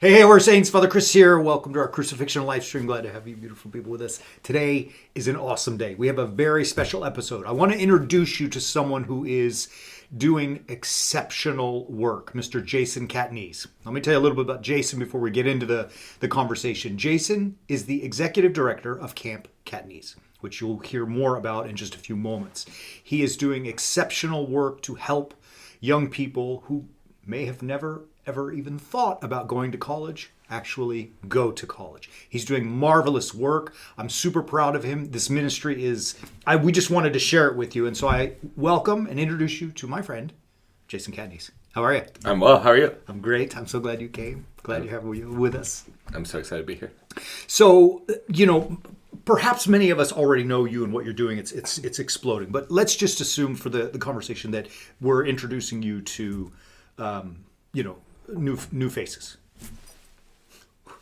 Hey, we're Saints. Father Chris here. Welcome to our Crucifixion live stream. Glad to have you beautiful people with us. Today is an awesome day. We have a very special episode. I want to introduce you to someone who is doing exceptional work, Mr. Jason Catanese. Let me tell you a little bit about Jason before we get into the conversation. Jason is the Executive Director of Camp Catanese, which you'll hear more about in just a few moments. He is doing exceptional work to help young people who may have never ever even thought about going to college actually go to college. He's doing marvelous work. I'm super proud of him. This ministry we just wanted to share it with you. And so I welcome and introduce you to my friend, Jason Catanese. How are you? I'm well. How are you? I'm great. I'm so glad you came. Glad you have you with us. I'm so excited to be here. So, perhaps many of us already know you and what you're doing. It's exploding. But let's just assume for the conversation that we're introducing you to, new faces.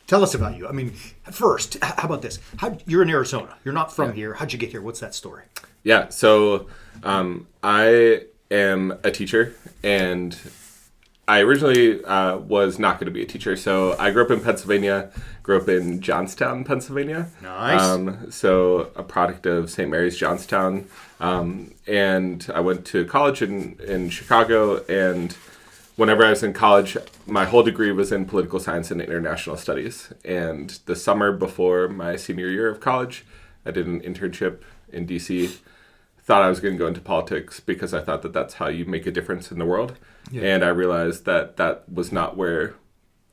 Tell us about you. I mean, first, how about this? You're in Arizona. You're not from here. How'd you get here? What's that story? Yeah, so I am a teacher, and I originally was not going to be a teacher. So I grew up in Pennsylvania, grew up in Johnstown, Pennsylvania. Nice. So a product of St. Mary's, Johnstown. And I went to college in Chicago, and whenever I was in college, my whole degree was in political science and international studies. And the summer before my senior year of college, I did an internship in DC. Thought I was going to go into politics because I thought that that's how you make a difference in the world. Yeah. And I realized that that was not where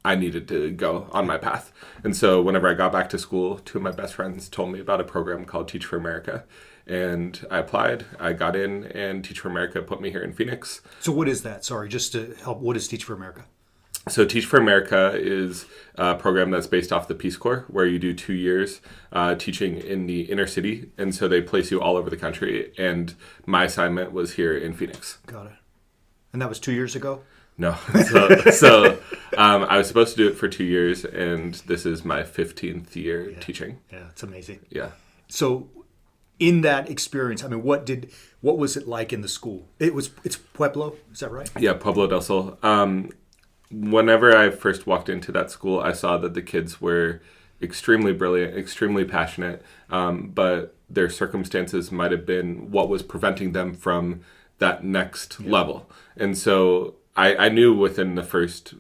I needed to go on my path. And so whenever I got back to school, two of my best friends told me about a program called Teach for America. And I applied, I got in, and Teach for America put me here in Phoenix. So what is that? Sorry, just to help, what is Teach for America? So Teach for America is a program that's based off the Peace Corps, where you do 2 years teaching in the inner city. And so they place you all over the country. And my assignment was here in Phoenix. Got it. And that was 2 years ago? No. So I was supposed to do it for 2 years, and this is my 15th year teaching. Yeah, it's amazing. Yeah. So in that experience, I mean, what was it like in the school? It's Pueblo, is that right? Yeah, Pueblo del Sol. Whenever I first walked into that school, I saw that the kids were extremely brilliant, extremely passionate, but their circumstances might have been what was preventing them from that next level. And so I knew within the first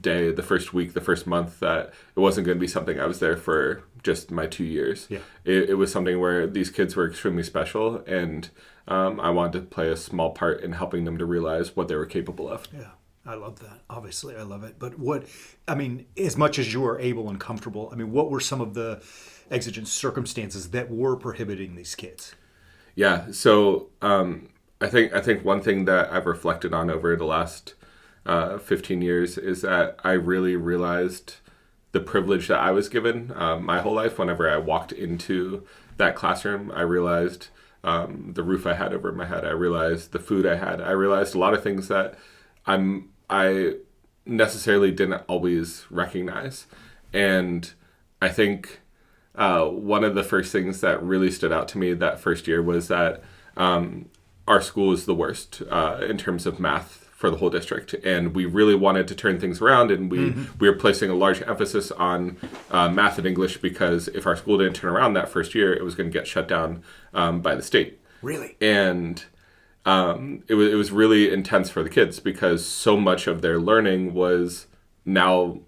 day, the first week, the first month that it wasn't going to be something I was there for just my 2 years. Yeah. It was something where these kids were extremely special, and I wanted to play a small part in helping them to realize what they were capable of. Yeah, I love that. Obviously, I love it. But as much as you were able and comfortable, what were some of the exigent circumstances that were prohibiting these kids? Yeah, so I think one thing that I've reflected on over the last 15 years is that I really realized the privilege that I was given my whole life. Whenever I walked into that classroom, I realized the roof I had over my head. I realized the food I had. I realized a lot of things that I necessarily didn't always recognize. And I think one of the first things that really stood out to me that first year was that our school is the worst in terms of math for the whole district, and we really wanted to turn things around, and we were placing a large emphasis on math and English, because if our school didn't turn around that first year, it was going to get shut down by the state. Really? And it was really intense for the kids, because so much of their learning was now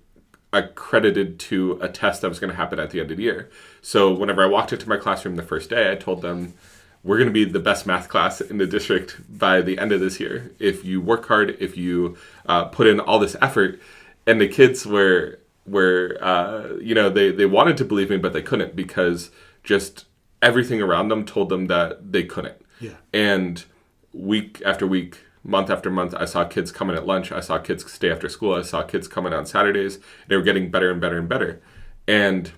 accredited to a test that was going to happen at the end of the year. So whenever I walked into my classroom the first day, I told them, we're going to be the best math class in the district by the end of this year if you work hard, if you put in all this effort. And the kids were they wanted to believe me, but they couldn't, because just everything around them told them that they couldn't. Yeah. And week after week, month after month, I saw kids come in at lunch. I saw kids stay after school. I saw kids come in on Saturdays. They were getting better and better and better. And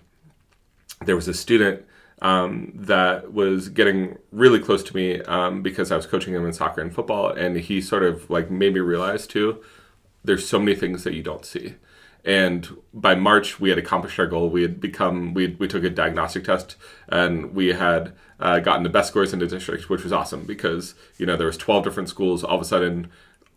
there was a student that was getting really close to me because I was coaching him in soccer and football, and he sort of made me realize too, there's so many things that you don't see. And by March, we had accomplished our goal. We took a diagnostic test, and we had gotten the best scores in the district, which was awesome, because there was 12 different schools. All of a sudden,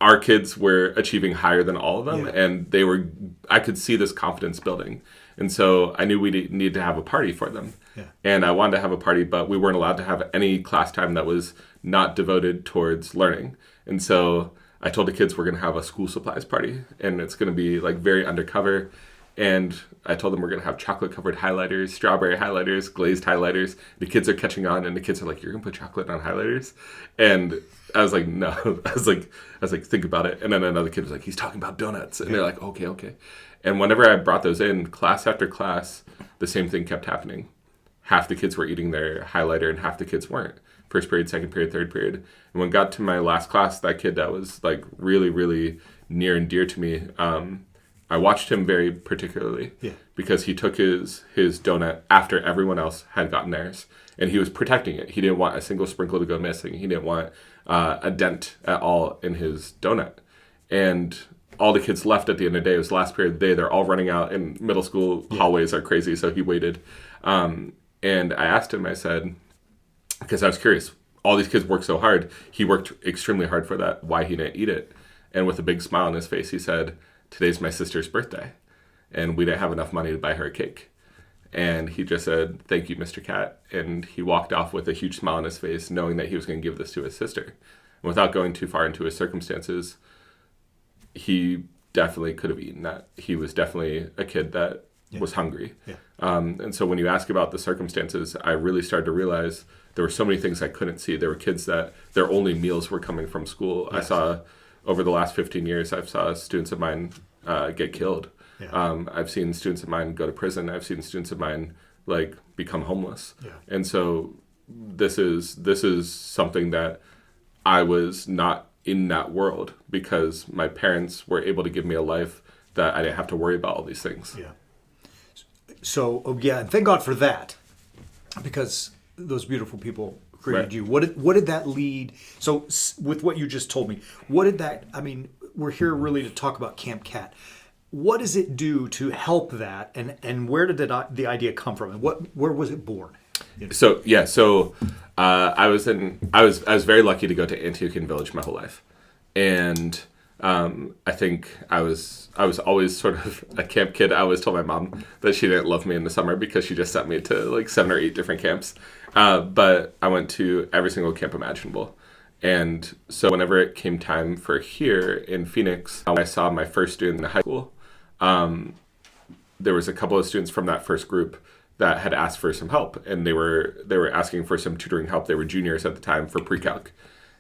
our kids were achieving higher than all of them, Yeah. and I could see this confidence building. And so I knew we needed to have a party for them. Yeah. And I wanted to have a party, but we weren't allowed to have any class time that was not devoted towards learning. And so I told the kids we're going to have a school supplies party, and it's going to be like very undercover. And I told them we're going to have chocolate covered highlighters, strawberry highlighters, glazed highlighters. The kids are catching on, and the kids are like, "You're going to put chocolate on highlighters?" And I was like, "No." I was like, "Think about it." And then another kid was like, "He's talking about donuts." And they're like, "Okay." And whenever I brought those in, class after class, the same thing kept happening. Half the kids were eating their highlighter and half the kids weren't. First period, second period, third period. And when it got to my last class, that kid that was like really, really near and dear to me, I watched him very particularly because he took his donut after everyone else had gotten theirs. And he was protecting it. He didn't want a single sprinkle to go missing. He didn't want a dent at all in his donut. And all the kids left at the end of the day. It was the last period of the day. They're all running out, and middle school hallways are crazy, so he waited. And I asked him, I said, because I was curious, all these kids work so hard. He worked extremely hard for that. Why he didn't eat it? And with a big smile on his face, he said, "Today's my sister's birthday, and we didn't have enough money to buy her a cake." And he just said, "Thank you, Mr. Cat." And he walked off with a huge smile on his face, knowing that he was going to give this to his sister. And without going too far into his circumstances, he definitely could have eaten that. He was definitely a kid that was hungry. Yeah. And so when you ask about the circumstances, I really started to realize there were so many things I couldn't see. There were kids that their only meals were coming from school. Yes. I saw, over the last 15 years, I've saw students of mine get killed. Yeah. I've seen students of mine go to prison. I've seen students of mine like become homeless. Yeah. And so this is something that I was not in that world because my parents were able to give me a life that I didn't have to worry about all these things. Yeah. So, and thank God for that, because those beautiful people created you. What did that lead? So, with what you just told me, what did that? I mean, we're here really to talk about Camp Cat. What does it do to help that, and where did the idea come from, and where was it born? You know? So I was very lucky to go to Antiochian Village my whole life, and I think I was always sort of a camp kid. I always told my mom that she didn't love me in the summer because she just sent me to like 7 or 8 different camps. But I went to every single camp imaginable. And so whenever it came time for here in Phoenix, I saw my first student in high school. There was a couple of students from that first group that had asked for some help, and they were asking for some tutoring help. They were juniors at the time for pre-calc.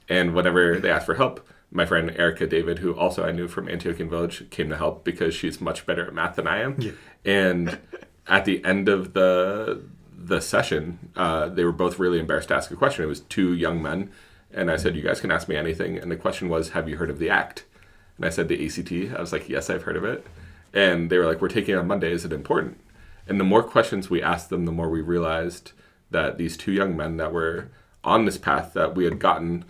And whenever they asked for help, my friend Erica David, who also I knew from Antiochian Village, came to help because she's much better at math than I am. Yeah. And at the end of the session, they were both really embarrassed to ask a question. It was 2 young men, and I said, "You guys can ask me anything." And the question was, "Have you heard of the ACT?" And I said, "The ACT." I was like, "Yes, I've heard of it." And they were like, "We're taking it on Monday. Is it important?" And the more questions we asked them, the more we realized that these 2 young men that were on this path that we had gotten,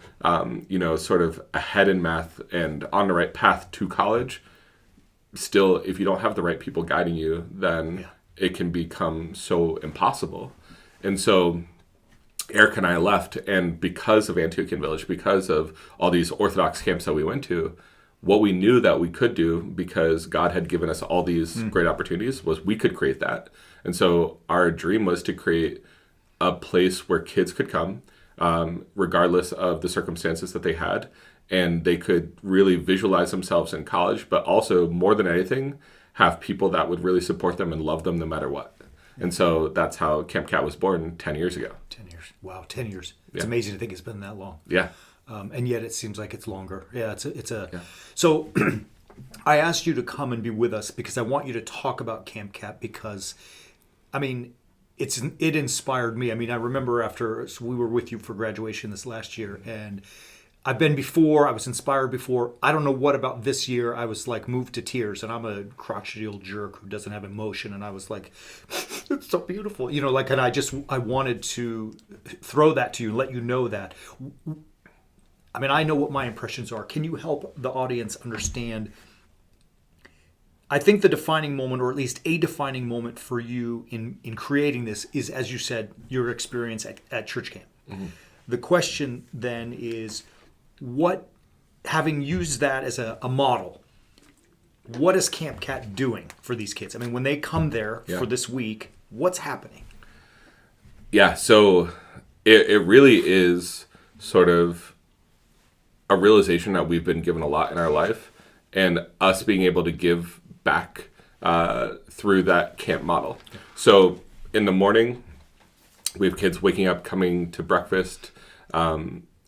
sort of ahead in math and on the right path to college, still, if you don't have the right people guiding you, then it can become so impossible. And so Eric and I left, and because of Antiochian Village, because of all these Orthodox camps that we went to, what we knew that we could do, because God had given us all these great opportunities, was we could create that. And so our dream was to create a place where kids could come, regardless of the circumstances that they had, and they could really visualize themselves in college, but also, more than anything, have people that would really support them and love them no matter what. And so that's how Camp Cat was born 10 years ago. 10 years. Wow, 10 years. It's amazing to think it's been that long. Yeah. And yet it seems like it's longer. Yeah, So I asked you to come and be with us because I want you to talk about Camp Cat because, I mean, it inspired me. I mean, I remember we were with you for graduation this last year, and I've been before. I was inspired before. I don't know what about this year. I was like moved to tears, and I'm a crotchety old jerk who doesn't have emotion. And I was like, it's so beautiful, and I wanted to throw that to you, let you know that. I mean, I know what my impressions are. Can you help the audience understand? I think the defining moment, or at least a defining moment for you in creating this is, as you said, your experience at church camp. Mm-hmm. The question then is, what having used that as a model, what is Camp Cat doing for these kids? I mean, when they come there for this week, what's happening? Yeah, so it really is sort of a realization that we've been given a lot in our life, and us being able to give back through that camp model. So in the morning, we have kids waking up, coming to breakfast,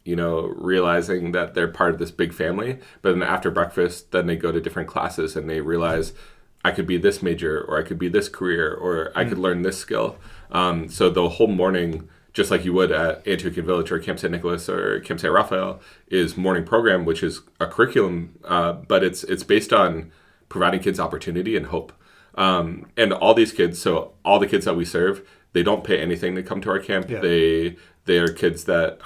realizing that they're part of this big family. But then after breakfast, then they go to different classes and they realize I could be this major, or I could be this career, or I could learn this skill. So the whole morning, just like you would at Antiochian Village or Camp St. Nicholas or Camp St. Raphael, is morning program, which is a curriculum, but it's based on providing kids opportunity and hope. And all these kids, so all the kids that we serve, they don't pay anything to come to our camp. Yeah. They are kids that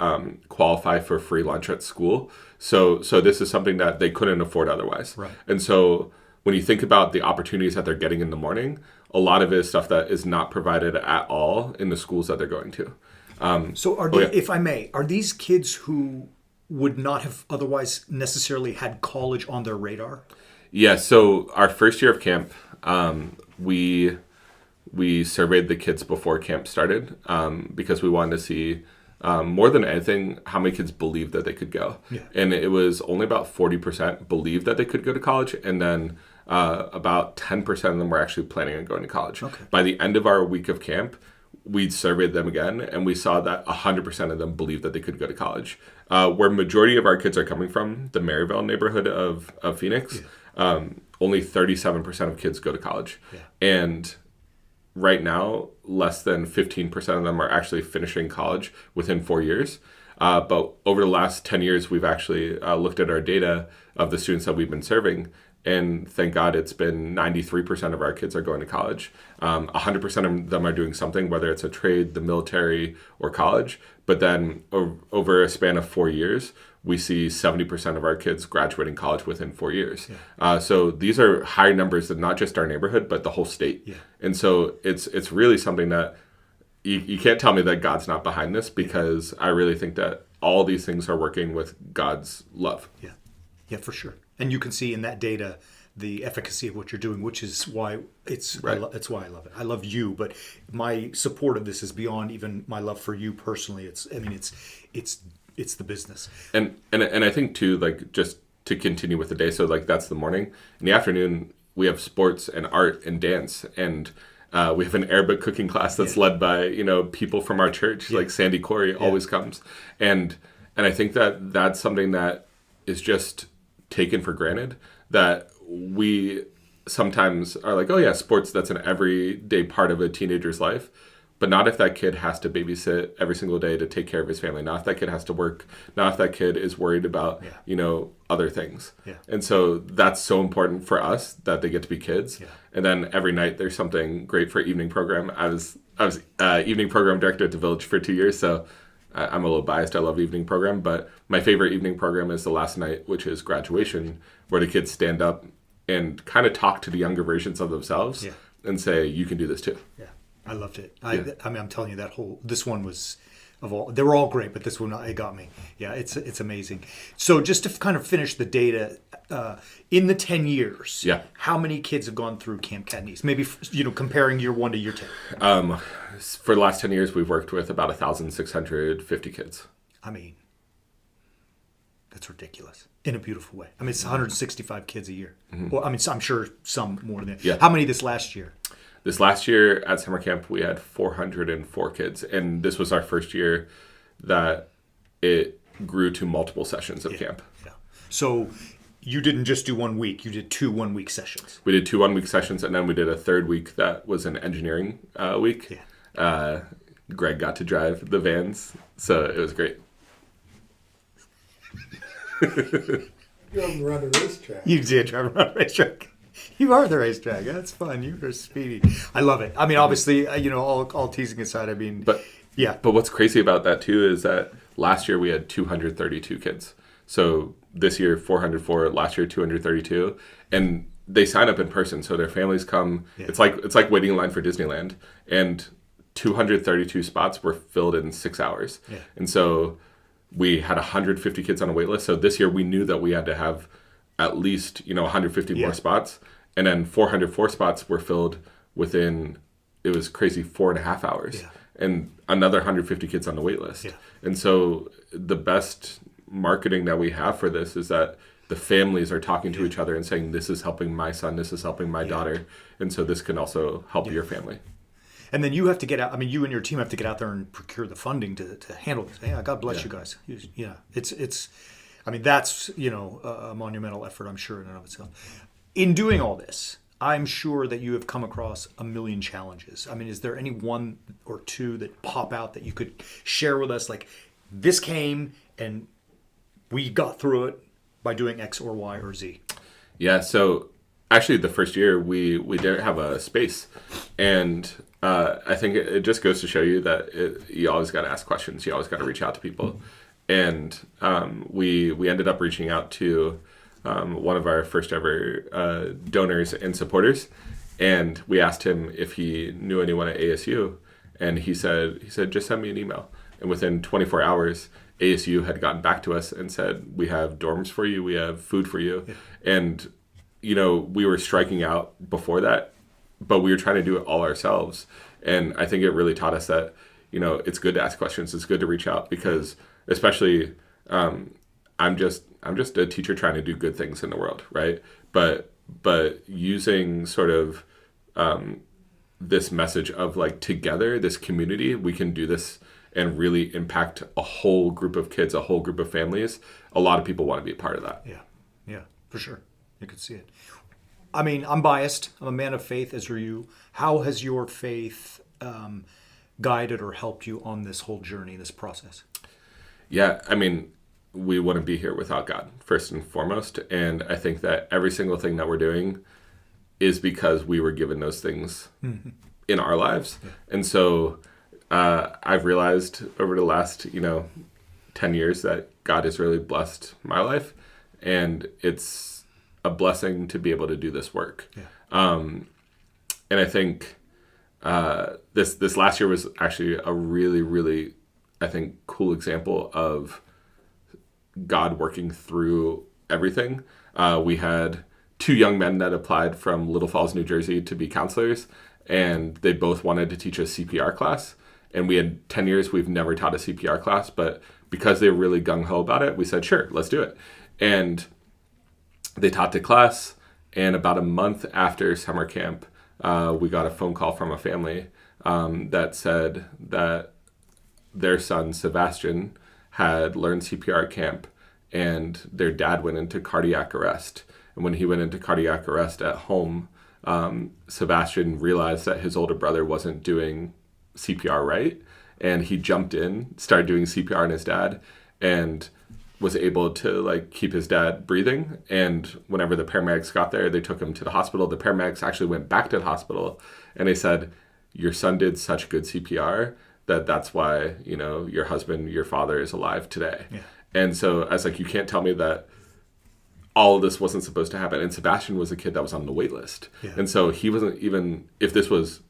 qualify for free lunch at school. So this is something that they couldn't afford otherwise. Right. And so when you think about the opportunities that they're getting in the morning, a lot of it is stuff that is not provided at all in the schools that they're going to. So if I may, are these kids who would not have otherwise necessarily had college on their radar? Yeah, so our first year of camp, we surveyed the kids before camp started because we wanted to see, more than anything, how many kids believed that they could go. Yeah. And it was only about 40% believed that they could go to college, and then about 10% of them were actually planning on going to college. Okay. By the end of our week of camp, we surveyed them again, and we saw that 100% of them believed that they could go to college. Where majority of our kids are coming from, the Maryville neighborhood of Phoenix, only 37% of kids go to college. Yeah. And right now, less than 15% of them are actually finishing college within 4 years. But over the last 10 years, we've actually looked at our data of the students that we've been serving. And thank God it's been 93% of our kids are going to college. 100% of them are doing something, whether it's a trade, the military, or college. But then over a span of 4 years, we see 70% of our kids graduating college within 4 years. Yeah. So these are high numbers than not just our neighborhood, but the whole state. Yeah. And so it's really something that you can't tell me that God's not behind this, because I really think that all these things are working with God's love. Yeah, yeah, for sure. And you can see in that data the efficacy of what you're doing, which is why it's why I love it. I love you, but my support of this is beyond even my love for you personally. It's the business. And I think too, like, just to continue with the day, so like that's the morning. In the afternoon, we have sports and art and dance, and we have an Arabic cooking class that's led by people from our church, like Sandy Corey always comes, and I think that that's something that is just taken for granted, that we sometimes are like, oh yeah, sports, that's an everyday part of a teenager's life. But not if that kid has to babysit every single day to take care of his family. Not if that kid has to work. Not if that kid is worried about, other things. Yeah. And so that's so important for us that they get to be kids. Yeah. And then every night there's something great for evening program. I was evening program director at the Village for 2 years, so I'm a little biased. I love evening program, but my favorite evening program is the last night, which is graduation, where the kids stand up and kind of talk to the younger versions of themselves and say, you can do this too. Yeah. I loved it. I mean, I'm telling you, this one was, they were all great, but this one, it got me. Yeah, it's amazing. So just to kind of finish the data, in the 10 years, how many kids have gone through Camp Catanese? Maybe, comparing year 1 to year 10. For the last 10 years, we've worked with about 1,650 kids. I mean, that's ridiculous in a beautiful way. I mean, it's 165 kids a year. Mm-hmm. Well, I mean, I'm sure some more than that. Yeah. How many this last year? This last year at summer camp, we had 404 kids. And this was our first year that it grew to multiple sessions of camp. Yeah. So you didn't just do 1 week. You did 2 1-week sessions. We did 2 1-week sessions, and then we did a third week that was an engineering week. Yeah. Greg got to drive the vans, so it was great. You haven't run a racetrack. You did drive around a racetrack. You are the racetrack. That's fun. You are speedy. I love it. I mean, obviously, all teasing aside, I mean, but what's crazy about that too is that last year we had 232 kids. So this year 404, last year 232, and they sign up in person. So their families come. Yeah. It's like waiting in line for Disneyland, and 232 spots were filled in 6 hours. Yeah. And so we had 150 kids on a wait list. So this year we knew that we had to have at least, 150 more spots. And then 404 spots were filled within, it was crazy, 4.5 hours. Yeah. And another 150 kids on the wait list. Yeah. And so the best marketing that we have for this is that the families are talking to each other and saying, this is helping my son, this is helping my daughter. And so this can also help your family. And then you have to get out. I mean, you and your team have to get out there and procure the funding to handle this. Yeah, God bless you guys. Yeah, it's. I mean, that's a monumental effort, I'm sure, in and of itself. In doing all this, I'm sure that you have come across a million challenges. I mean, is there any one or two that pop out that you could share with us? Like, this came and we got through it by doing X or Y or Z. Yeah. So actually, the first year we didn't have a space, and I think it just goes to show you that you always got to ask questions. You always got to reach out to people. And we ended up reaching out to one of our first ever donors and supporters. And we asked him if he knew anyone at ASU. And he said, just send me an email. And within 24 hours, ASU had gotten back to us and said, we have dorms for you. We have food for you. Yeah. And, we were striking out before that, but we were trying to do it all ourselves. And I think it really taught us that, it's good to ask questions. It's good to reach out because especially I'm just a teacher trying to do good things in the world. Right. But using sort of this message of like together, this community, we can do this and really impact a whole group of kids, a whole group of families. A lot of people want to be a part of that. Yeah, for sure. You could see it. I mean, I'm biased. I'm a man of faith, as are you. How has your faith guided or helped you on this whole journey, this process? Yeah, I mean, we wouldn't be here without God, first and foremost. And I think that every single thing that we're doing is because we were given those things in our lives. Yeah. And so I've realized over the last, 10 years that God has really blessed my life. And it's a blessing to be able to do this work. Yeah. And I think this last year was actually a really, really, I think, cool example of God working through everything. We had 2 young men that applied from Little Falls, New Jersey to be counselors, and they both wanted to teach a CPR class. And we had 10 years, we've never taught a CPR class, but because they were really gung-ho about it, we said, sure, let's do it. And they taught the class, and about a month after summer camp, we got a phone call from a family that said that their son, Sebastian, had learned CPR at camp, and their dad went into cardiac arrest. And when he went into cardiac arrest at home, Sebastian realized that his older brother wasn't doing CPR right, and he jumped in, started doing CPR on his dad, and was able to keep his dad breathing. And whenever the paramedics got there, they took him to the hospital. The paramedics actually went back to the hospital, and they said, your son did such good CPR that's why, your husband, your father is alive today. Yeah. And so I was like, you can't tell me that all of this wasn't supposed to happen. And Sebastian was a kid that was on the wait list. Yeah. And so he wasn't even, if this was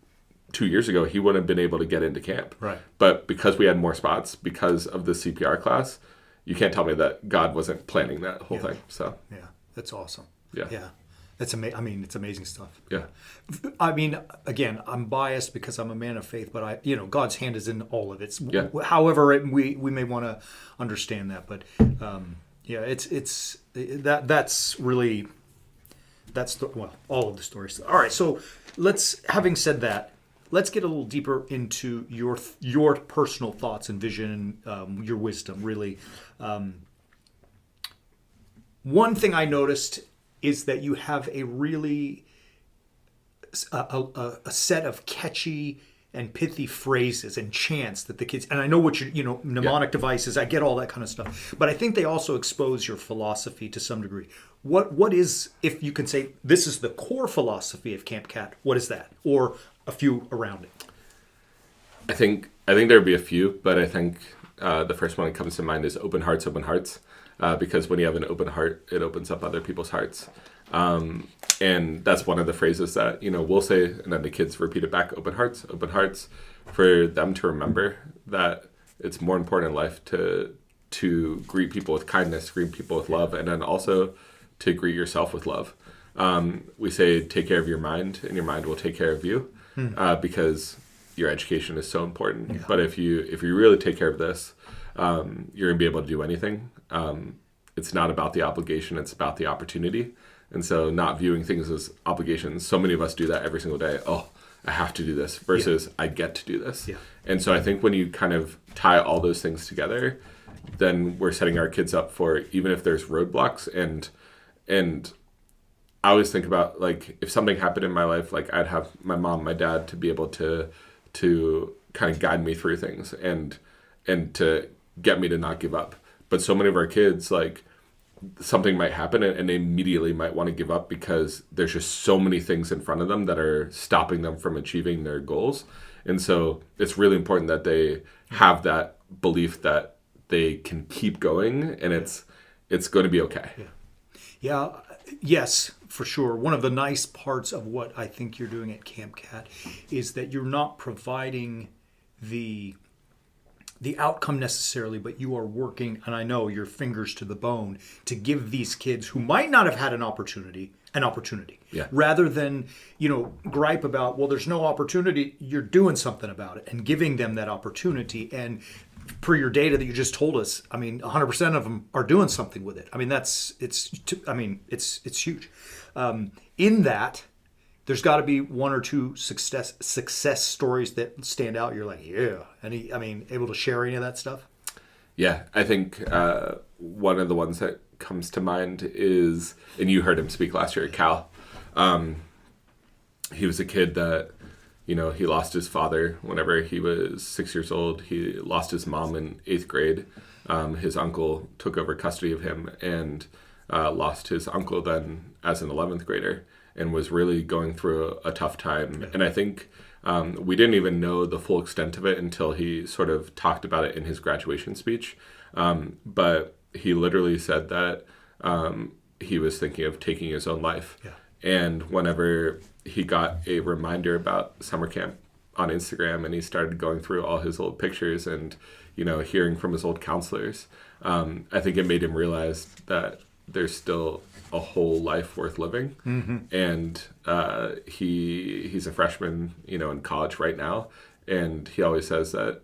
2 years ago, he wouldn't have been able to get into camp. Right. But because we had more spots, because of the CPR class, you can't tell me that God wasn't planning that whole thing. So yeah, that's awesome. Yeah. That's it's amazing stuff. Yeah. I mean, again, I'm biased because I'm a man of faith, but God's hand is in all of it. Yeah. However, we may want to understand that, but that's all of the stories. All right, so having said that, let's get a little deeper into your personal thoughts and vision, your wisdom. Really, one thing I noticed is that you have a really a set of catchy and pithy phrases and chants that the kids, and I know what mnemonic devices, I get all that kind of stuff, but I think they also expose your philosophy to some degree. What is, if you can say this is the core philosophy of Camp Cat, what is that, or a few around it? I think there would be a few, but I think the first one that comes to mind is open hearts, because when you have an open heart, it opens up other people's hearts. And that's one of the phrases that, we'll say, and then the kids repeat it back, open hearts, for them to remember that it's more important in life to to greet people with kindness, greet people with love, and then also to greet yourself with love. We say take care of your mind, and your mind will take care of you, because your education is so important. Yeah. But if you really take care of this, you're gonna be able to do anything. It's not about the obligation; it's about the opportunity. And so, not viewing things as obligations. So many of us do that every single day. Oh, I have to do this versus I get to do this. Yeah. And so, I think when you kind of tie all those things together, then we're setting our kids up for, even if there's roadblocks. And I always think about, like, if something happened in my life, like, I'd have my mom, my dad to be able to kind of guide me through things and to get me to not give up. But so many of our kids, like, something might happen and they immediately might want to give up because there's just so many things in front of them that are stopping them from achieving their goals. And so it's really important that they have that belief that they can keep going, and it's going to be okay. Yeah. Yes, for sure. One of the nice parts of what I think you're doing at Camp Cat is that you're not providing the outcome necessarily, but you are working, and I know your fingers to the bone, to give these kids who might not have had an opportunity. Yeah. Rather than, gripe about, well, there's no opportunity, you're doing something about it and giving them that opportunity. And per your data that you just told us, 100% of them are doing something with it. It's huge. In that, there's got to be one or two success stories that stand out. You're like, yeah. Able to share any of that stuff? Yeah, I think one of the ones that comes to mind is, and you heard him speak last year at Cal. He was a kid that, he lost his father whenever he was 6 years old. He lost his mom in 8th grade. His uncle took over custody of him and lost his uncle then as an 11th grader. And was really going through a tough time. And I think we didn't even know the full extent of it until he sort of talked about it in his graduation speech. But he literally said that he was thinking of taking his own life. Yeah. And whenever he got a reminder about summer camp on Instagram and he started going through all his old pictures and, hearing from his old counselors, I think it made him realize that there's still a whole life worth living. Mm-hmm. And he's a freshman, in college right now. And he always says that,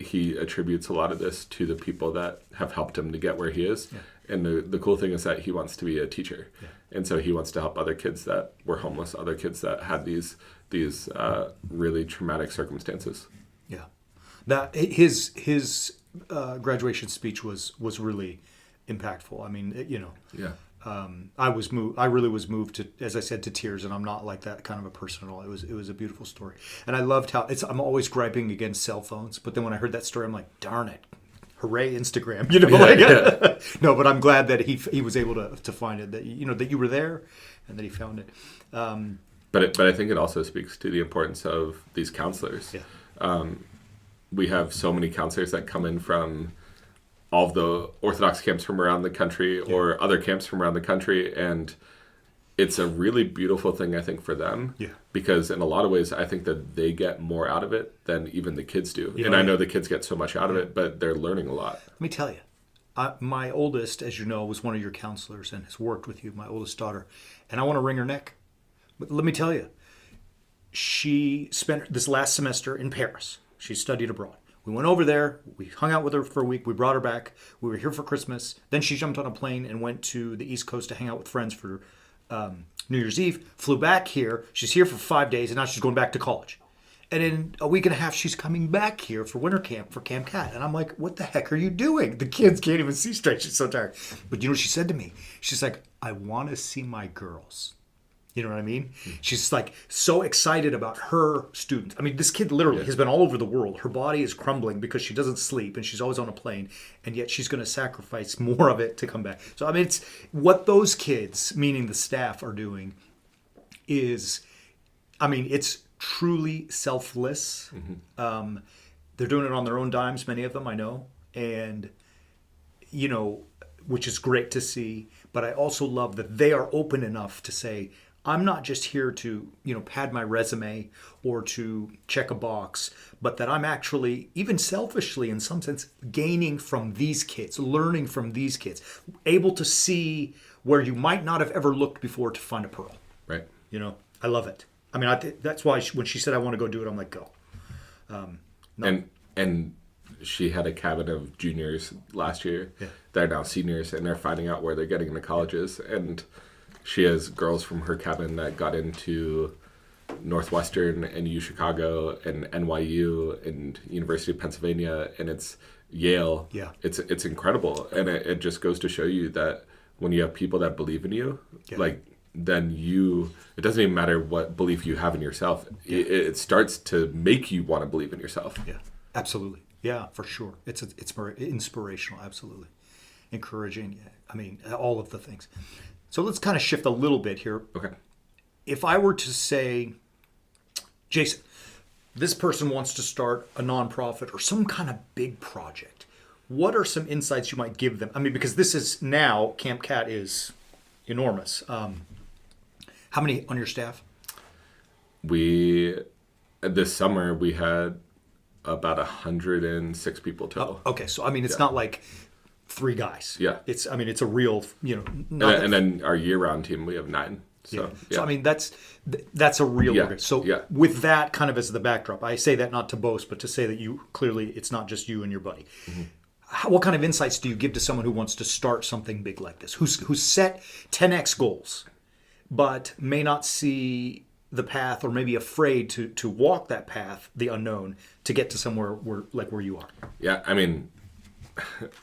he attributes a lot of this to the people that have helped him to get where he is. Yeah. And the cool thing is that he wants to be a teacher. Yeah. And so he wants to help other kids that were homeless, other kids that had these really traumatic circumstances. Yeah. That his graduation speech was really impactful. Yeah. I was moved. I really was moved to, as I said, to tears, and I'm not like that kind of a person at all. It was a beautiful story, and I loved how I'm always griping against cell phones, but then when I heard that story, I'm like, darn it, hooray Instagram, Yeah. No, but I'm glad that he was able to find it, that that you were there, and that he found it. But I think it also speaks to the importance of these counselors. Yeah. We have so many counselors that come in from all of the Orthodox camps from around the country or other camps from around the country. And it's a really beautiful thing, I think, for them. Yeah. Because in a lot of ways, I think that they get more out of it than even the kids do. Yeah. And I know the kids get so much out of it, but they're learning a lot. Let me tell you, my oldest, as you know, was one of your counselors and has worked with you, my oldest daughter. And I want to wring her neck. But let me tell you, she spent this last semester in Paris. She studied abroad. We went over there, we hung out with her for a week, we brought her back, we were here for Christmas. Then she jumped on a plane and went to the East Coast to hang out with friends for New Year's Eve, flew back here. She's here for 5 days, and now she's going back to college. And in a week and a half, she's coming back here for winter camp for Camp Cat. And I'm like, what the heck are you doing? The kids can't even see straight. She's so tired. But you know what she said to me? She's like, I want to see my girls. You know what I mean? She's like so excited about her students. I mean, this kid literally has been all over the world. Her body is crumbling because she doesn't sleep and she's always on a plane. And yet she's going to sacrifice more of it to come back. So, I mean, it's what those kids, meaning the staff, are doing is, I mean, it's truly selfless. Mm-hmm. They're doing it on their own dimes, many of them, I know. And, you know, which is great to see. But I also love that they are open enough to say, I'm not just here to, pad my resume or to check a box, but that I'm actually, even selfishly in some sense, gaining from these kids, learning from these kids, able to see where you might not have ever looked before to find a pearl. Right. I love it. I mean, that's why when she said, I want to go do it, I'm like, go. No. And she had a cabin of juniors last year. Yeah. They're now seniors, and they're finding out where they're getting into colleges. And she has girls from her cabin that got into Northwestern and U Chicago and NYU and University of Pennsylvania, and it's Yale. Yeah. It's incredible. And it just goes to show you that when you have people that believe in you, then it doesn't even matter what belief you have in yourself. It starts to make you want to believe in yourself. Yeah, absolutely. Yeah, for sure. It's inspirational, absolutely. Encouraging. I mean, all of the things. So let's kind of shift a little bit here. Okay. If I were to say, Jason, this person wants to start a nonprofit or some kind of big project, what are some insights you might give them? I mean, because this is now, Camp Cat is enormous. How many on your staff? This summer, we had about 106 people total. Oh, okay, so I mean, it's not like 3 guys. Yeah. It's a real, and then our year-round team, we have 9. So, So I mean, that's a real organ. So with that kind of as the backdrop, I say that not to boast, but to say that you clearly, it's not just you and your buddy. Mm-hmm. What kind of insights do you give to someone who wants to start something big like this, who's set 10x goals, but may not see the path or maybe afraid to walk that path, the unknown, to get to somewhere where you are? Yeah, I mean,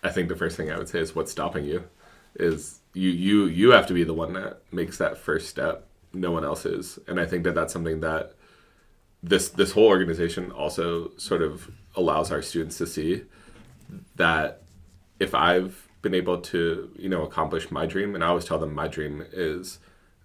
I think the first thing I would say is what's stopping you is you have to be the one that makes that first step. No one else is. And I think that that's something that this whole organization also sort of allows our students to see, that if I've been able to, accomplish my dream, and I always tell them my dream is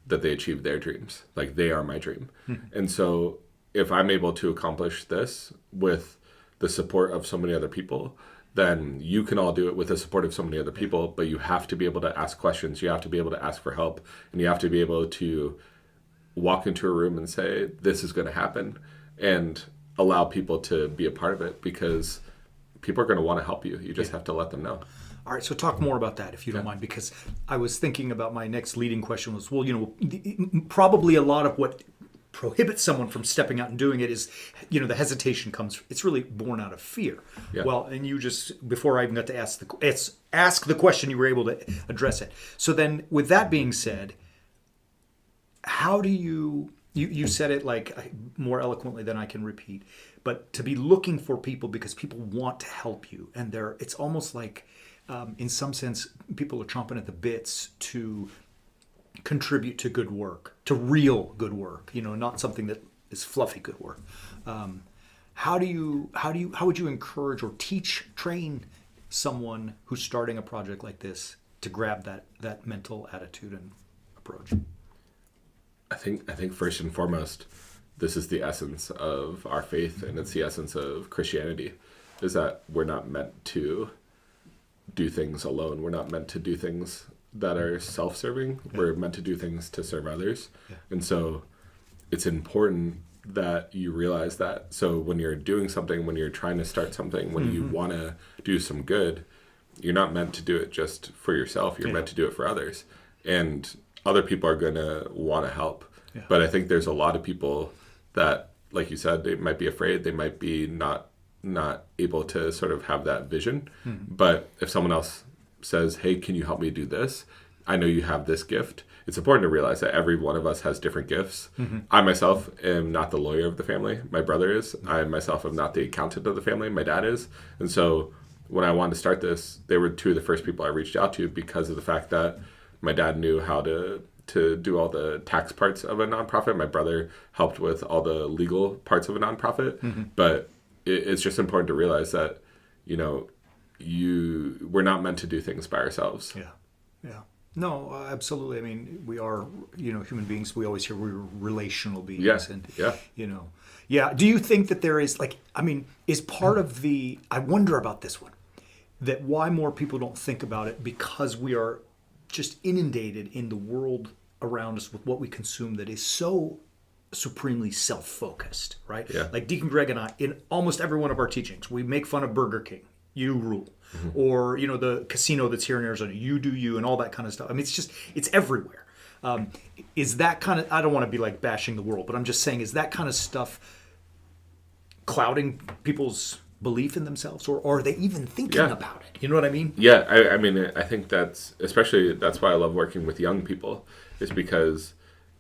that they achieve their dreams. Like, they are my dream. And so if I'm able to accomplish this with the support of so many other people, then you can all do it with the support of so many other people, but you have to be able to ask questions. You have to be able to ask for help, and you have to be able to walk into a room and say, this is going to happen, and allow people to be a part of it, because people are going to want to help you. You just have to let them know. All right, so talk more about that, if you don't mind, because I was thinking about my next leading question was, probably a lot of what prohibits someone from stepping out and doing it is, the hesitation comes, it's really born out of fear. Yeah. Well, and you just, before I even got to ask the question, you were able to address it. So then, with that being said, how do you said it like more eloquently than I can repeat, but to be looking for people because people want to help you, and it's almost like, in some sense, people are chomping at the bits to contribute to good work, to real good work, not something that is fluffy good work. How would you encourage or train someone who's starting a project like this to grab that mental attitude and approach? I think first and foremost, this is the essence of our faith, and it's the essence of Christianity, is that we're not meant to do things alone. We're not meant to do things that are self-serving. Yeah. We're meant to do things to serve others. Yeah. And so it's important that you realize that. So when you're doing something, when you're trying to start something, when you want to do some good, you're not meant to do it just for yourself. You're meant to do it for others. And other people are going to want to help. Yeah. But I think there's a lot of people that, like you said, they might be afraid. They might be not able to sort of have that vision. But if someone else says, hey, can you help me do this? I know you have this gift. It's important to realize that every one of us has different gifts. I myself am not the lawyer of the family. My brother is. I myself am not the accountant of the family. My dad is. And so when I wanted to start this, they were 2 of the first people I reached out to, because of the fact that my dad knew how to do all the tax parts of a nonprofit. My brother helped with all the legal parts of a nonprofit. But it's just important to realize that, we're not meant to do things by ourselves. Yeah. No, absolutely. I mean, we are, human beings. We always hear we're relational beings. Yeah. And, Do you think that there is, is part of I wonder about this one, that why more people don't think about it, because we are just inundated in the world around us with what we consume that is so supremely self-focused, right? Yeah. Like Deacon Greg and I, in almost every one of our teachings, we make fun of Burger King. You rule. Or, the casino that's here in Arizona, you do you, and all that kind of stuff. I mean, it's everywhere. Is that kind of, I don't want to be like bashing the world, but I'm just saying, is that kind of stuff clouding people's belief in themselves, or are they even thinking about it? You know what I mean? Yeah, I mean, I think that's why I love working with young people, is because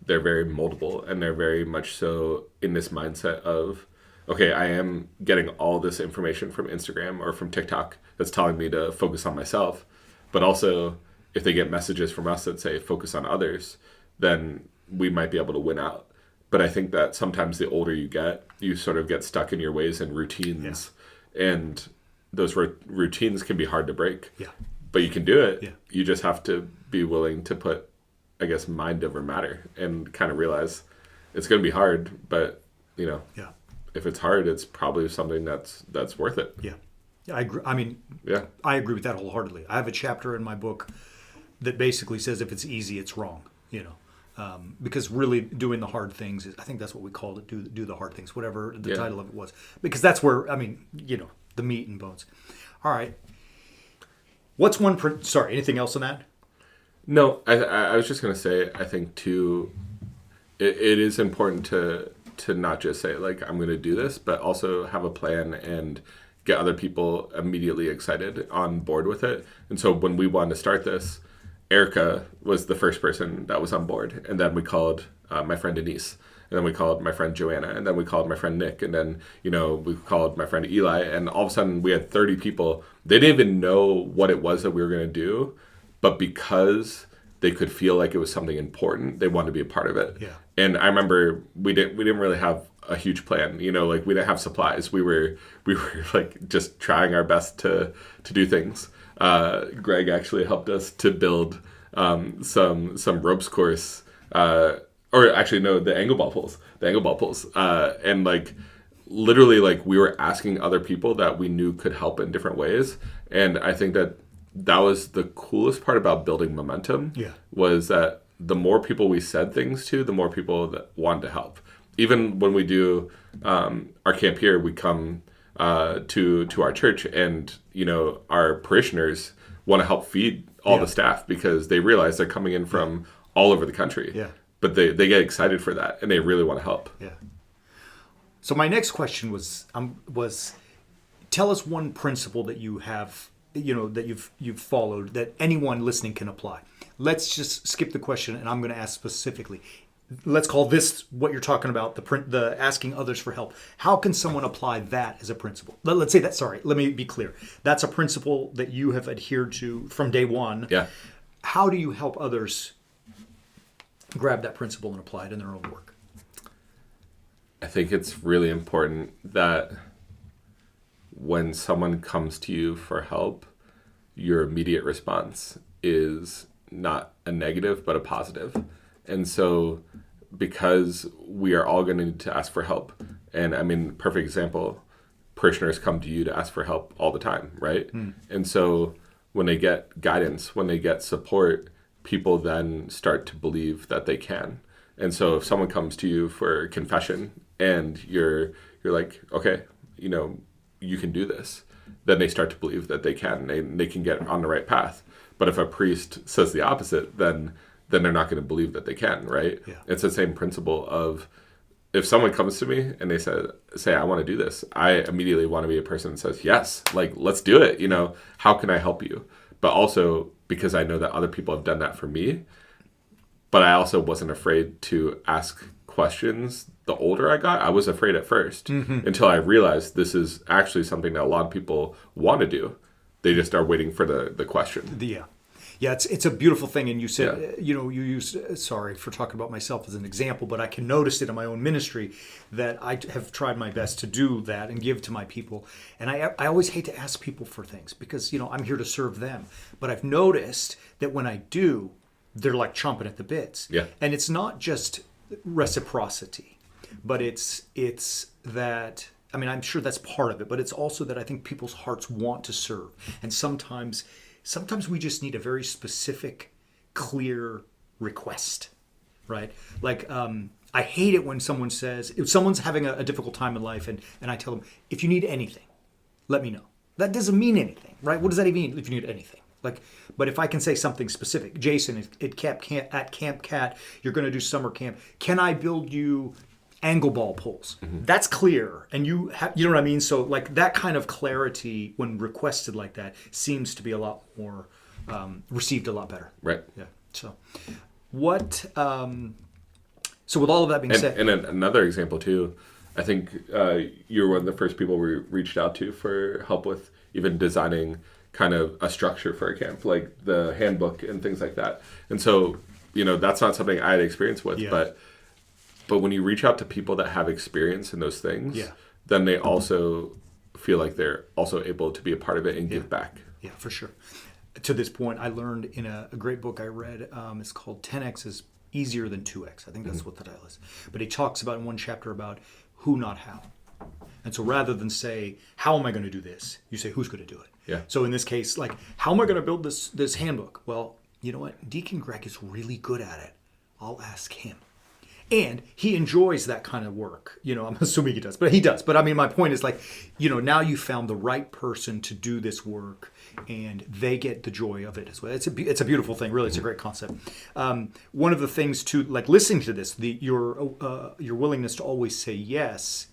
they're very moldable, and they're very much so in this mindset of, okay, I am getting all this information from Instagram or from TikTok that's telling me to focus on myself. But also, if they get messages from us that say focus on others, then we might be able to win out. But I think that sometimes the older you get, you sort of get stuck in your ways and routines. Yeah. And those routines can be hard to break. Yeah. But you can do it. Yeah. You just have to be willing to put, I guess, mind over matter and kind of realize it's going to be hard, but, yeah. If it's hard, it's probably something that's worth it. Yeah. I agree. I mean, I agree with that wholeheartedly. I have a chapter in my book that basically says if it's easy, it's wrong, because really doing the hard things is, I think that's what we called it, do the hard things, whatever the title of it was, because that's where, the meat and bones. All right. What's sorry, anything else on that? No, I was just going to say, I think too, it is important to not just say like, I'm going to do this, but also have a plan and get other people immediately excited on board with it. And so when we wanted to start this, Erica was the first person that was on board. And then we called my friend Denise, and then we called my friend Joanna, and then we called my friend Nick, and then, we called my friend Eli, and all of a sudden we had 30 people. They didn't even know what it was that we were going to do, but because they could feel like it was something important, they wanted to be a part of it. Yeah. And I remember we didn't really have a huge plan, like we didn't have supplies. We were like just trying our best to do things. Greg actually helped us to build some ropes course, or actually no, the angle ball pulls, and like literally like we were asking other people that we knew could help in different ways. And I think that was the coolest part about building momentum. Yeah. Was that the more people we said things to, the more people that wanted to help. Even when we do our camp here, we come to our church, and our parishioners want to help feed all the staff because they realize they're coming in from all over the country. Yeah. But they get excited for that, and they really want to help. Yeah. So my next question was tell us one principle that you have, that you've followed that anyone listening can apply. Let's just skip the question, and I'm going to ask specifically. Let's call this what you're talking about, the asking others for help. How can someone apply that as a principle? Let's say that, sorry, let me be clear. That's a principle that you have adhered to from day one. Yeah. How do you help others grab that principle and apply it in their own work? I think it's really important that when someone comes to you for help, your immediate response is not a negative, but a positive. And so because we are all going to need to ask for help, and I mean, perfect example, parishioners come to you to ask for help all the time, right? And so when they get guidance, when they get support, people then start to believe that they can. And so if someone comes to you for confession and you're like, okay, you can do this, then they start to believe that they can. They can get on the right path. But if a priest says the opposite, then they're not going to believe that they can, right? Yeah. It's the same principle of if someone comes to me and they say, I want to do this, I immediately want to be a person that says, yes, like, let's do it. How can I help you? But also because I know that other people have done that for me, but I also wasn't afraid to ask questions. The older I got, I was afraid at first until I realized this is actually something that a lot of people want to do. They just are waiting for the question. Yeah, it's a beautiful thing. And you said, you used, sorry for talking about myself as an example, but I can notice it in my own ministry that I have tried my best to do that and give to my people. And I always hate to ask people for things because, I'm here to serve them. But I've noticed that when I do, they're like chomping at the bits. Yeah. And it's not just reciprocity, but it's that, I mean, I'm sure that's part of it, but it's also that I think people's hearts want to serve. And sometimes we just need a very specific, clear request. right? Like, I hate it when someone says, if someone's having a difficult time in life and I tell them, if you need anything, let me know. That doesn't mean anything, right? What does that even mean if you need anything? Like, but if I can say something specific, Jason, at Camp Cat, you're going to do summer camp. Can I build you angle ball poles? That's clear, and you know what I mean. So like that kind of clarity when requested like that seems to be a lot more received a lot better. Right. Yeah. So what? So with all of that being said, and another example too, I think you were one of the first people we reached out to for help with even designing kind of a structure for a camp, like the handbook and things like that. And so, that's not something I had experience with, but when you reach out to people that have experience in those things, then they also feel like they're also able to be a part of it and give back. Yeah, for sure. To this point, I learned in a great book I read, it's called 10X is Easier Than 2X. I think that's what the title is. But he talks about in one chapter about who, not how. And so rather than say, how am I going to do this? You say, who's going to do it? Yeah. So in this case, like, how am I going to build this handbook? Well, you know what? Deacon Greg is really good at it. I'll ask him. And he enjoys that kind of work. I'm assuming he does, but he does. But I mean, my point is like, now you found the right person to do this work and they get the joy of it as well. It's a beautiful thing. Really, it's a great concept. One of the things too, like listening to this, your willingness to always say yes.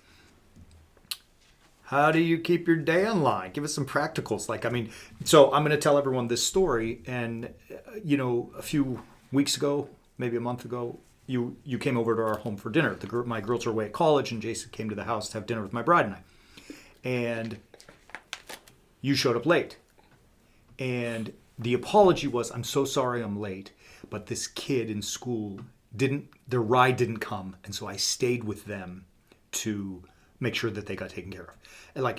How do you keep your day in line? Give us some practicals. So I'm going to tell everyone this story. And, a few weeks ago, maybe a month ago, you came over to our home for dinner. My girls are away at college, and Jason came to the house to have dinner with my bride and I. And you showed up late. And the apology was, I'm so sorry I'm late, but this kid in school their ride didn't come, and so I stayed with them to make sure that they got taken care of.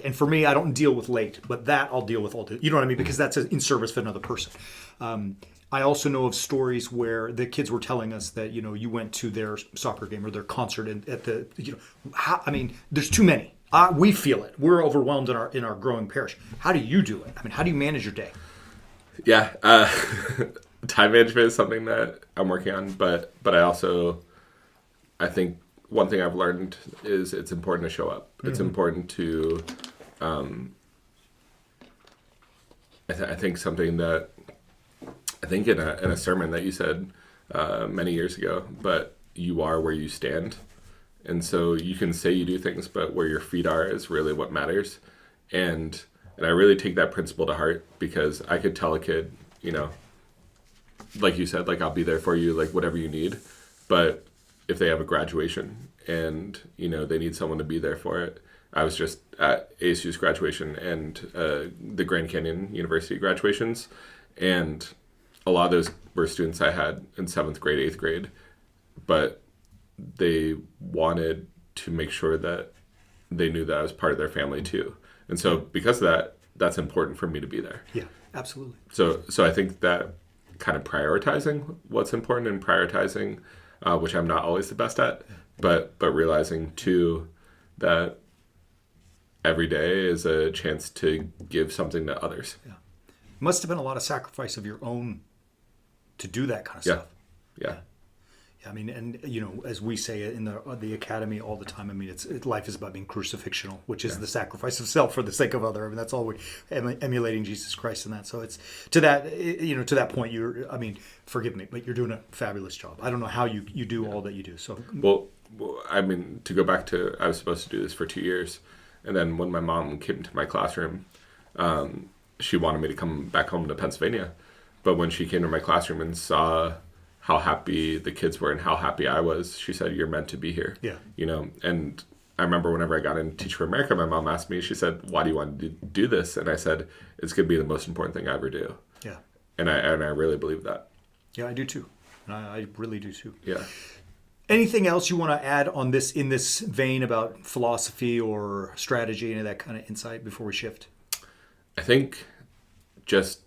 And for me, I don't deal with late, but that I'll deal with all day. You know what I mean? Because that's in service for another person. I also know of stories where the kids were telling us that, you went to their soccer game or their concert at the, there's too many. We feel it. We're overwhelmed in our growing parish. How do you do it? How do you manage your day? Yeah. Time management is something that I'm working on, but I think one thing I've learned is it's important to show up. It's important to, I think something that, I think in a sermon that you said many years ago, but you are where you stand. And so you can say you do things, but where your feet are is really what matters. And I really take that principle to heart, because I could tell a kid, like you said, like I'll be there for you, like whatever you need. But if they have a graduation and, they need someone to be there for it. I was just at ASU's graduation and the Grand Canyon University graduations. And a lot of those were students I had in 7th grade, 8th grade, but they wanted to make sure that they knew that I was part of their family too. And so because of that, that's important for me to be there. Yeah, absolutely. So I think that kind of prioritizing what's important and prioritizing, which I'm not always the best at, but realizing too that every day is a chance to give something to others. Yeah. Must have been a lot of sacrifice of your own to do that kind of stuff. Yeah. And as we say in the academy all the time, life is about being crucifixional, which is the sacrifice of self for the sake of other. That's all we're emulating Jesus Christ in that. So it's to that, to that point, forgive me, but you're doing a fabulous job. I don't know how you do all that you do. So well, to go back to, I was supposed to do this for 2 years, and then when my mom came to my classroom, she wanted me to come back home to Pennsylvania. But when she came to my classroom and saw how happy the kids were and how happy I was, she said, "You're meant to be here." Yeah. And I remember whenever I got into Teach for America, my mom asked me, she said, "Why do you want to do this?" And I said, "It's going to be the most important thing I ever do." Yeah. And I really believe that. Yeah, I do too. I really do too. Yeah. Anything else you want to add on this, in this vein, about philosophy or strategy, any of that kind of insight before we shift? I think just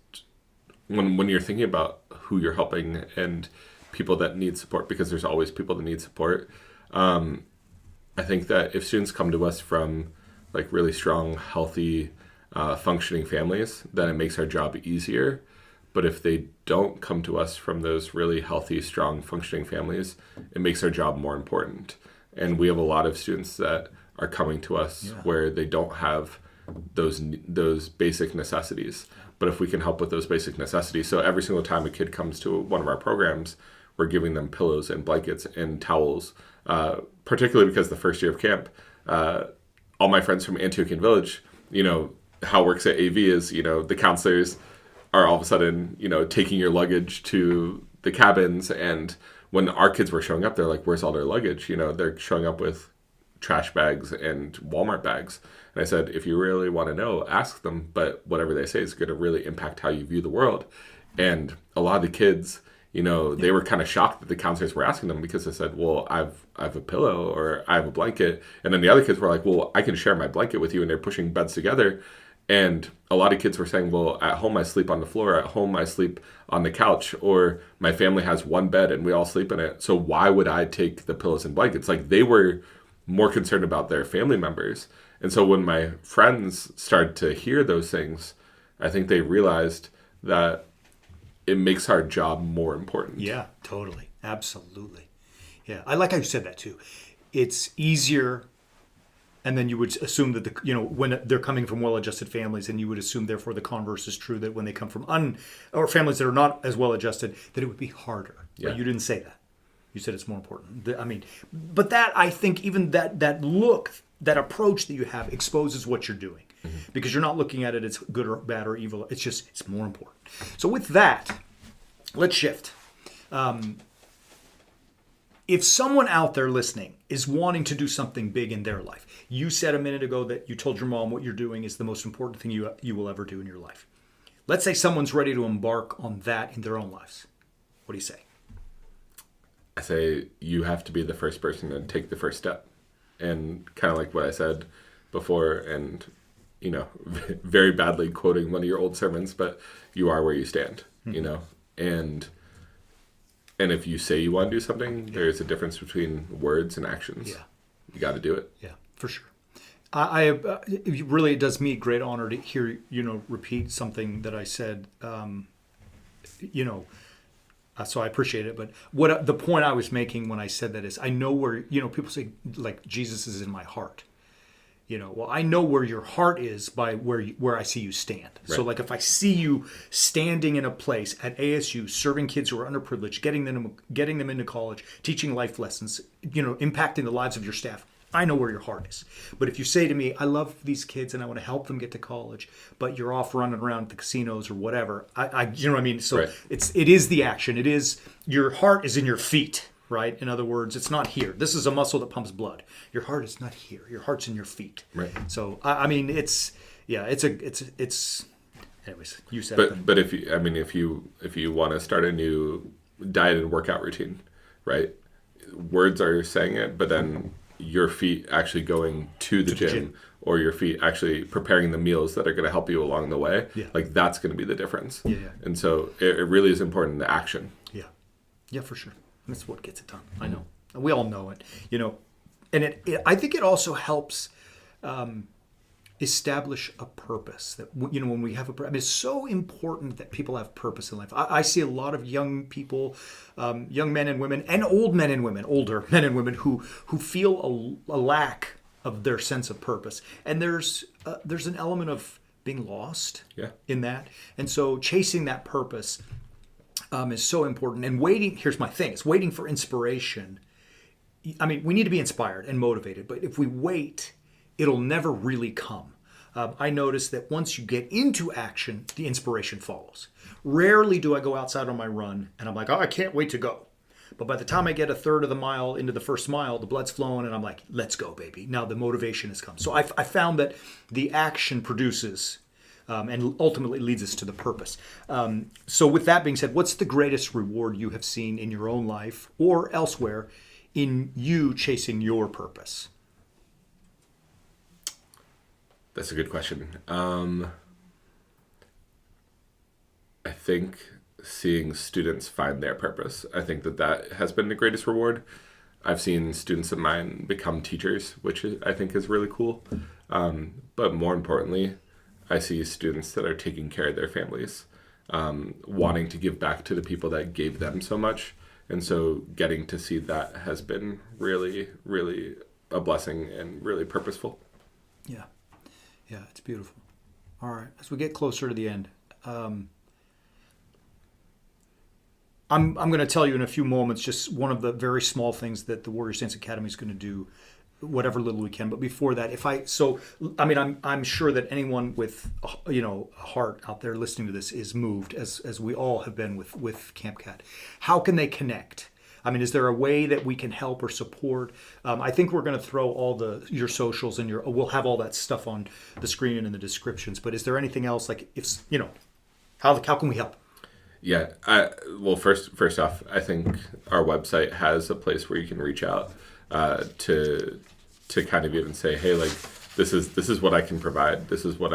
when you're thinking about who you're helping and people that need support, because there's always people that need support, I think that if students come to us from really strong, healthy, functioning families, then it makes our job easier. But if they don't come to us from those really healthy, strong, functioning families, it makes our job more important. And we have a lot of students that are coming to us where they don't have those basic necessities. But if we can help with those basic necessities, so every single time a kid comes to one of our programs, we're giving them pillows and blankets and towels, particularly because the first year of camp, all my friends from Antiochian Village, how it works at AV is, the counselors are all of a sudden, taking your luggage to the cabins. And when our kids were showing up, they're like, where's all their luggage? They're showing up with trash bags and Walmart bags. And I said, if you really want to know, ask them. But whatever they say is going to really impact how you view the world. And a lot of the kids, they were kind of shocked that the counselors were asking them, because they said, well, I have a pillow or I have a blanket. And then the other kids were like, well, I can share my blanket with you. And they're pushing beds together. And a lot of kids were saying, well, at home I sleep on the floor, at home I sleep on the couch, or my family has one bed and we all sleep in it. So why would I take the pillows and blankets? Like, they were more concerned about their family members. And so when my friends started to hear those things, I think they realized that it makes our job more important. Yeah, totally. Absolutely. Yeah. I like how you said that too. It's easier. And then you would assume that when they're coming from well-adjusted families, and you would assume therefore the converse is true, that when they come from or families that are not as well-adjusted, that it would be harder. Yeah. But you didn't say that. You said it's more important. But that, I think, even that look, that approach that you have exposes what you're doing, because you're not looking at it as good or bad or evil. It's more important. So with that, let's shift. If someone out there listening is wanting to do something big in their life, you said a minute ago that you told your mom what you're doing is the most important thing you will ever do in your life. Let's say someone's ready to embark on that in their own lives. What do you say? I say you have to be the first person to take the first step. And kind of like what I said before, and, very badly quoting one of your old sermons, but you are where you stand, And if you say you want to do something, there's a difference between words and actions. Yeah. You got to do it. Yeah, for sure. It does me great honor to hear, repeat something that I said, so I appreciate it. But the point I was making when I said that is, I know where, people say, like, Jesus is in my heart. Well, I know where your heart is by where I see you stand. Right. So, like, if I see you standing in a place at ASU, serving kids who are underprivileged, getting them into college, teaching life lessons, impacting the lives of your staff, I know where your heart is. But if you say to me, I love these kids and I want to help them get to college, but you're off running around at the casinos or whatever, you know what I mean? So right. It is the action. It is, your heart is in your feet. Right? In other words, it's not here. This is a muscle that pumps blood. Your heart is not here. Your heart's in your feet. Right. So, anyways, you said it. But if you want to start a new diet and workout routine, right? Words are saying it, but then your feet actually going to the gym, or your feet actually preparing the meals that are going to help you along the way, like, that's going to be the difference. Yeah. And so it really is important, the action. Yeah. Yeah, for sure. That's what gets it done. I know. We all know it, and I think it also helps establish a purpose that, when we have it's so important that people have purpose in life. I see a lot of young people, young men and women, and older men and women who feel a lack of their sense of purpose. And there's an element of being lost in that. And so chasing that purpose is so important. And here's my thing, it's waiting for inspiration. We need to be inspired and motivated, but if we wait, it'll never really come. I notice that once you get into action, the inspiration follows. Rarely do I go outside on my run and I'm like, I can't wait to go. But by the time I get a third of the mile into the first mile, the blood's flowing and I'm like, let's go, baby. Now the motivation has come. So I found that the action produces and ultimately leads us to the purpose. So with that being said, what's the greatest reward you have seen in your own life or elsewhere in you chasing your purpose? That's a good question. I think seeing students find their purpose, I think that has been the greatest reward. I've seen students of mine become teachers, which I think is really cool. But more importantly, I see students that are taking care of their families. wanting to give back to the people that gave them so much. And so getting to see that has been really, really a blessing and really purposeful. Yeah. Yeah, it's beautiful. All right. As we get closer to the end, I'm going to tell you in a few moments just one of the very small things that the Warrior Saints Academy is going to do, whatever little we can. But before that, I'm sure that anyone with a heart out there listening to this is moved, as we all have been with Camp Cat. How can they connect? I mean, is there a way that we can help or support? I think we're going to throw all your socials and we'll have all that stuff on the screen and in the descriptions. But is there anything else, like, if how can we help? Yeah. Well, first off, I think our website has a place where you can reach out to kind of even say, hey, like, this is what I can provide. This is what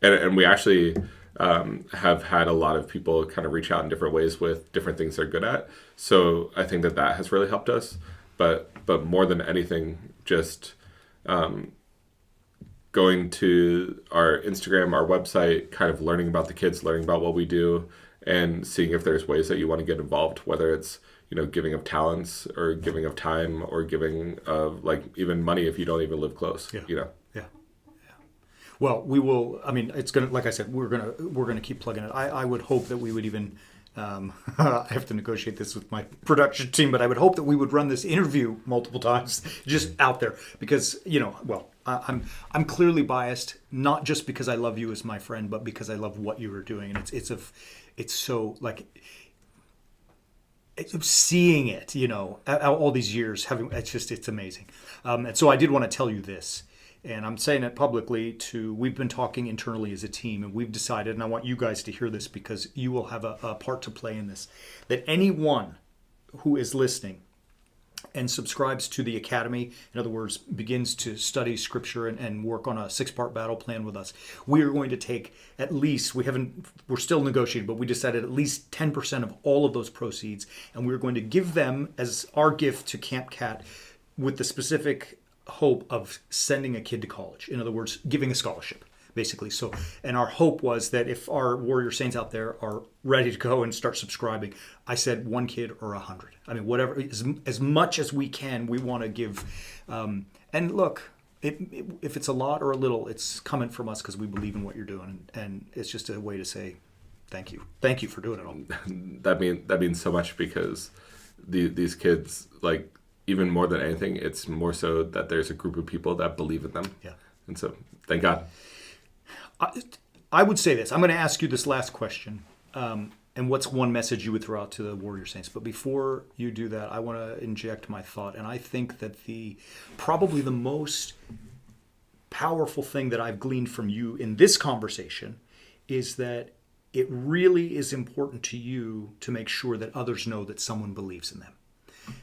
and we actually have had a lot of people kind of reach out in different ways with different things they're good at. So I think that has really helped us. But more than anything, just going to our Instagram, our website, kind of learning about the kids, learning about what we do, and seeing if there's ways that you want to get involved, whether it's giving of talents or giving of time or giving of, like, even money if you don't even live close. Yeah. Well, we will. I mean, it's gonna. Like I said, we're gonna keep plugging it. I would hope that we would even. I have to negotiate this with my production team, but I would hope that we would run this interview multiple times, just out there, because I'm clearly biased, not just because I love you as my friend, but because I love what you are doing, and it's so, like, seeing it, all these years, it's amazing. And so I did want to tell you this, and I'm saying it publicly we've been talking internally as a team, and we've decided, and I want you guys to hear this because you will have a part to play in this, that anyone who is listening and subscribes to the Academy, in other words, begins to study Scripture and work on a 6-part battle plan with us, we are going to take at least, we're still negotiating, but we decided at least 10% of all of those proceeds, and we're going to give them as our gift to Camp Cat with the specific hope of sending a kid to college. In other words, giving a scholarship, basically. So, and our hope was that if our Warrior Saints out there are ready to go and start subscribing, I said 1 kid or 100. I mean, whatever, as much as we can, we want to give. And look, if it's a lot or a little, it's coming from us because we believe in what you're doing, and it's just a way to say thank you. Thank you for doing it all. That means so much, because these kids, like, even more than anything, it's more so that there's a group of people that believe in them. Yeah. And so, thank God. I would say this. I'm going to ask you this last question. And what's one message you would throw out to the Warrior Saints? But before you do that, I want to inject my thought. And I think that probably the most powerful thing that I've gleaned from you in this conversation is that it really is important to you to make sure that others know that someone believes in them.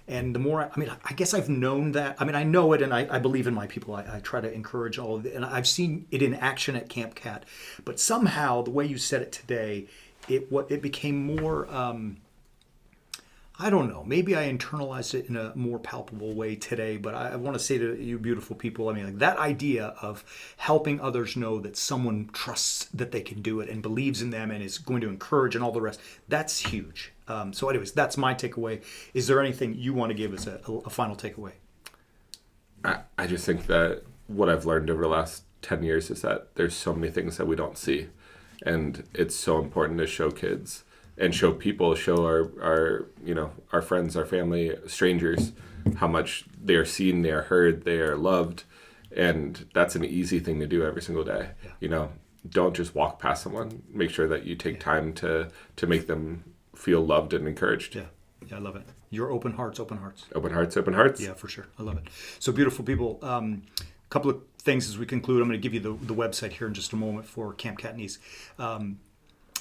And the more, I guess I've known that. I mean, I know it, and I believe in my people. I try to encourage all of it, and I've seen it in action at Camp Cat. But somehow, the way you said it today, it became more. I don't know. Maybe I internalized it in a more palpable way today. But I want to say to you, beautiful people, I mean, like, that idea of helping others know that someone trusts that they can do it and believes in them and is going to encourage and all the rest. That's huge. So anyways, that's my takeaway. Is there anything you want to give as a final takeaway? I just think that what I've learned over the last 10 years is that there's so many things that we don't see. And it's so important to show kids and show people, show our friends, our family, strangers, how much they are seen, they are heard, they are loved. And that's an easy thing to do every single day. Yeah. Don't just walk past someone. Make sure that you take time to make them feel loved and encouraged. Yeah, I love it. Your open hearts. Open hearts. Yeah, for sure. I love it. So, beautiful people, a couple of things as we conclude. I'm going to give you the website here in just a moment for Camp Catanese.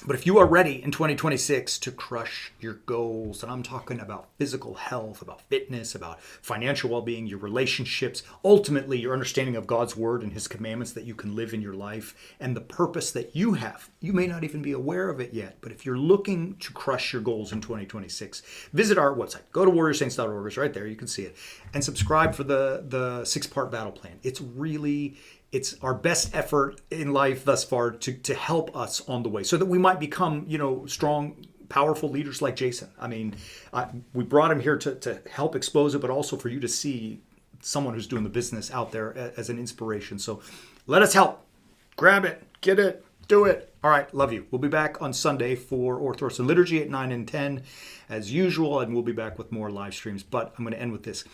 But if you are ready in 2026 to crush your goals, and I'm talking about physical health, about fitness, about financial well-being, your relationships, ultimately your understanding of God's word and his commandments that you can live in your life, and the purpose that you have, you may not even be aware of it yet, but if you're looking to crush your goals in 2026, visit our website. Go to warriorsaints.org. It's right there. You can see it. And subscribe for the 6-part battle plan. It's really it's our best effort in life thus far to help us on the way so that we might become, strong, powerful leaders like Jason. I mean, we brought him here to help expose it, but also for you to see someone who's doing the business out there as an inspiration. So let us help. Grab it, get it, do it. All right, love you. We'll be back on Sunday for Orthodox and Liturgy at 9 and 10 as usual, and we'll be back with more live streams. But I'm going to end with this.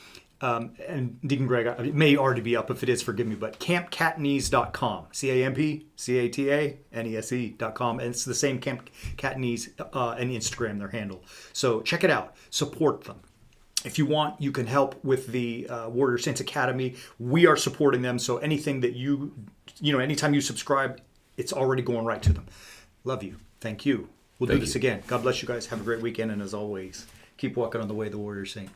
And Deacon Greg, it may already be up. If it is, forgive me, but campcatanese.com, campcatanese.com. And it's the same Camp Catanese and Instagram, their handle. So check it out. Support them. If you want, you can help with the Warrior Saints Academy. We are supporting them. So anything that anytime you subscribe, it's already going right to them. Love you. Thank you. We'll do this again. God bless you guys. Have a great weekend. And as always, keep walking on the way of the Warrior Saint.